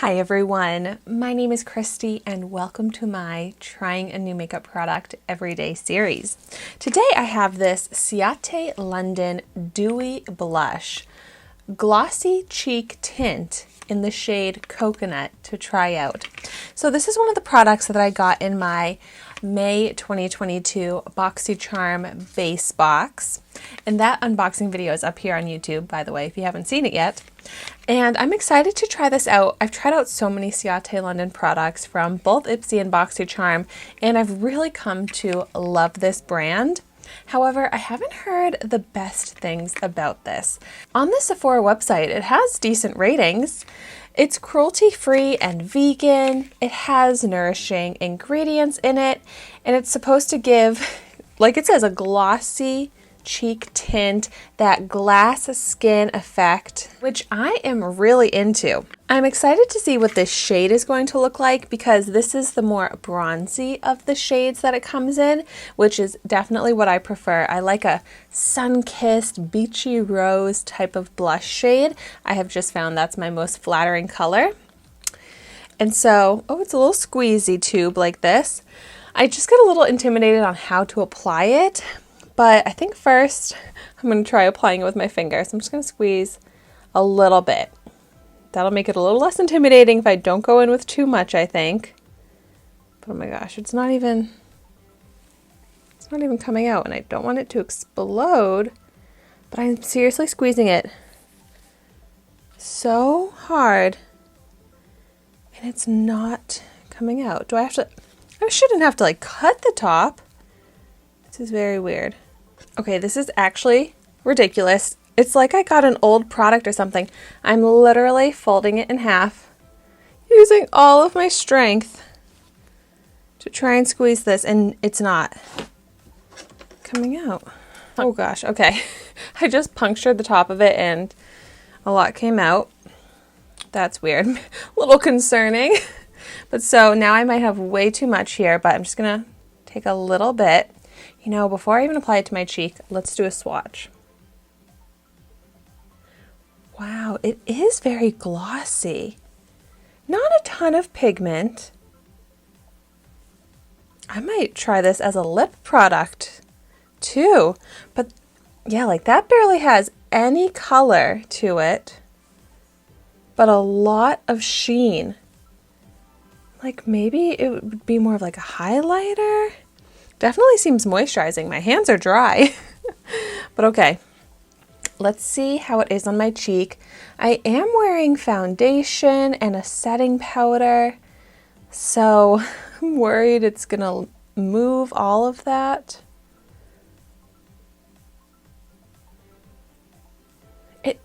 Hi everyone, my name is Christy and welcome to my Trying a New Makeup Product Everyday series. Today I have this Ciate London Dewy Blush Glossy Cheek Tint in the shade Coconut to try out. So this is one of the products that I got in my May 2022 Boxycharm base box. And that unboxing video is up here on YouTube, by the way, if you haven't seen it yet. And I'm excited to try this out. I've tried out so many Ciate London products from both Ipsy and Boxycharm, and I've really come to love this brand. However, I haven't heard the best things about this. On the Sephora website, it has decent ratings. It's cruelty-free and vegan. It has nourishing ingredients in it, and it's supposed to give, like it says, a glossy cheek tint, that glass skin effect, which I am really into. I'm excited to see what this shade is going to look like because this is the more bronzy of the shades that it comes in, which is definitely what I prefer. I like a sun-kissed beachy rose type of blush shade. I have just found that's my most flattering color. And so, oh, it's a little squeezy tube like this. I just get a little intimidated on how to apply it. But I think first I'm going to try applying it with my fingers. I'm just going to squeeze a little bit. That'll make it a little less intimidating if I don't go in with too much, I think. But oh my gosh, it's not even coming out, and I don't want it to explode. But I'm seriously squeezing it so hard, and it's not coming out. Do I have to? I shouldn't have to like cut the top. This is very weird. Okay, this is actually ridiculous. It's like I got an old product or something. I'm literally folding it in half, using all of my strength to try and squeeze this, and it's not coming out. Oh gosh, okay. I just punctured the top of it and a lot came out. That's weird. A little concerning. But so now I might have way too much here, but I'm just gonna take a little bit. You know, before I even apply it to my cheek, let's do a swatch. Wow, it is very glossy. Not a ton of pigment. I might try this as a lip product too. But yeah, like that barely has any color to it, but a lot of sheen. Like maybe it would be more of like a highlighter. Definitely seems moisturizing. My hands are dry. But okay, let's see how it is on my cheek. I am wearing foundation and a setting powder, so I'm worried it's gonna move all of that. It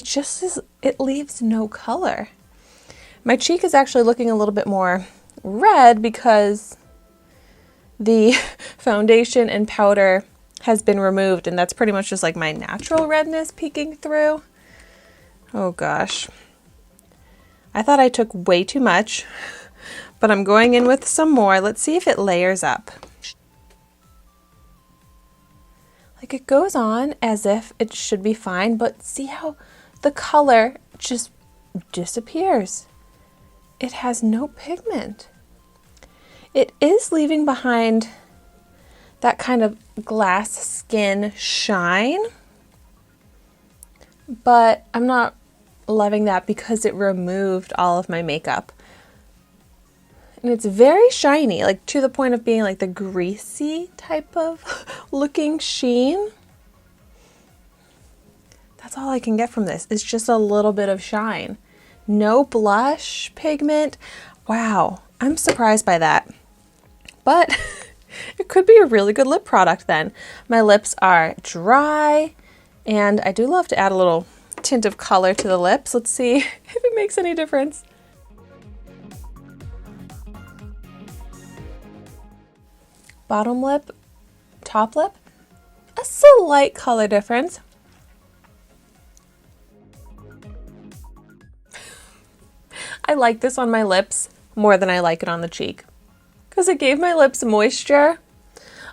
just is, it leaves no color. My cheek is actually looking a little bit more red because the foundation and powder has been removed, and that's pretty much just like my natural redness peeking through. Oh gosh. I thought I took way too much, but I'm going in with some more. Let's see if it layers up. Like it goes on as if it should be fine, but see how the color just disappears. It has no pigment. It is leaving behind that kind of glass skin shine, but I'm not loving that because it removed all of my makeup. And it's very shiny, like to the point of being like the greasy type of looking sheen. That's all I can get from this. It's just a little bit of shine. No blush pigment. Wow, I'm surprised by that. But it could be a really good lip product then. My lips are dry, and I do love to add a little tint of color to the lips. Let's see if it makes any difference. Bottom lip, top lip, a slight color difference. I like this on my lips more than I like it on the cheek, because it gave my lips moisture,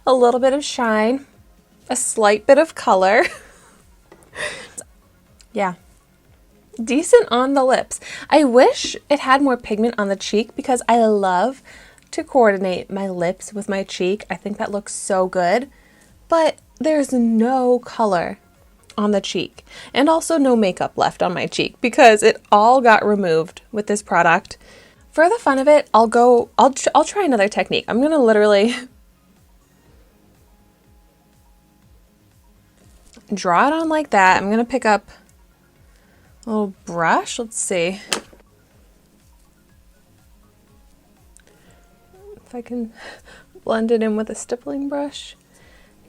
a little bit of shine, a slight bit of color. Yeah, decent on the lips. I wish it had more pigment on the cheek because I love to coordinate my lips with my cheek. I think that looks so good, but there's no color on the cheek and also no makeup left on my cheek because it all got removed with this product. For the fun of it, I'll try another technique. I'm gonna literally draw it on like that. I'm gonna pick up a little brush. Let's see if I can blend it in with a stippling brush.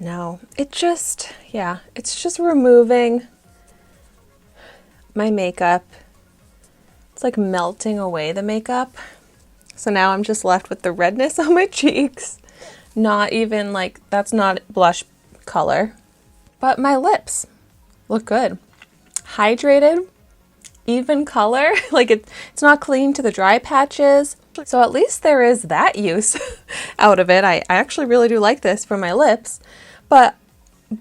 No, it's just removing my makeup. It's like melting away the makeup. So now I'm just left with the redness on my cheeks. Not even like, that's not blush color. But my lips look good. Hydrated, even color. Like it's not clean to the dry patches. So at least there is that use out of it. I actually really do like this for my lips. But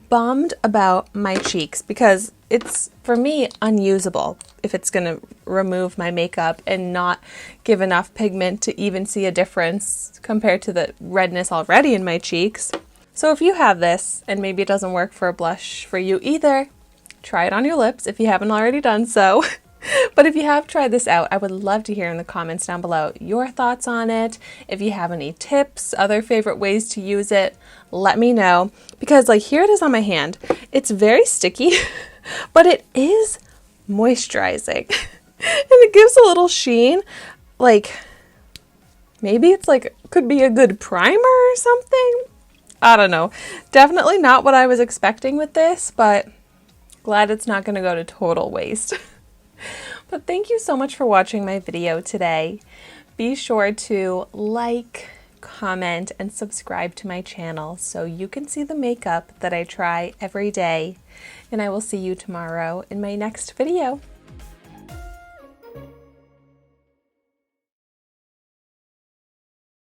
bummed about my cheeks because it's, for me, unusable if it's going to remove my makeup and not give enough pigment to even see a difference compared to the redness already in my cheeks. So if you have this and maybe it doesn't work for a blush for you either, try it on your lips if you haven't already done so. But if you have tried this out, I would love to hear in the comments down below your thoughts on it. If you have any tips, other favorite ways to use it, let me know. Because like here it is on my hand. It's very sticky, but it is moisturizing. And it gives a little sheen. Like maybe it's like, could be a good primer or something. I don't know. Definitely not what I was expecting with this, but glad it's not going to go to total waste. But thank you so much for watching my video today. Be sure to like, comment, and subscribe to my channel so you can see the makeup that I try every day. And I will see you tomorrow in my next video.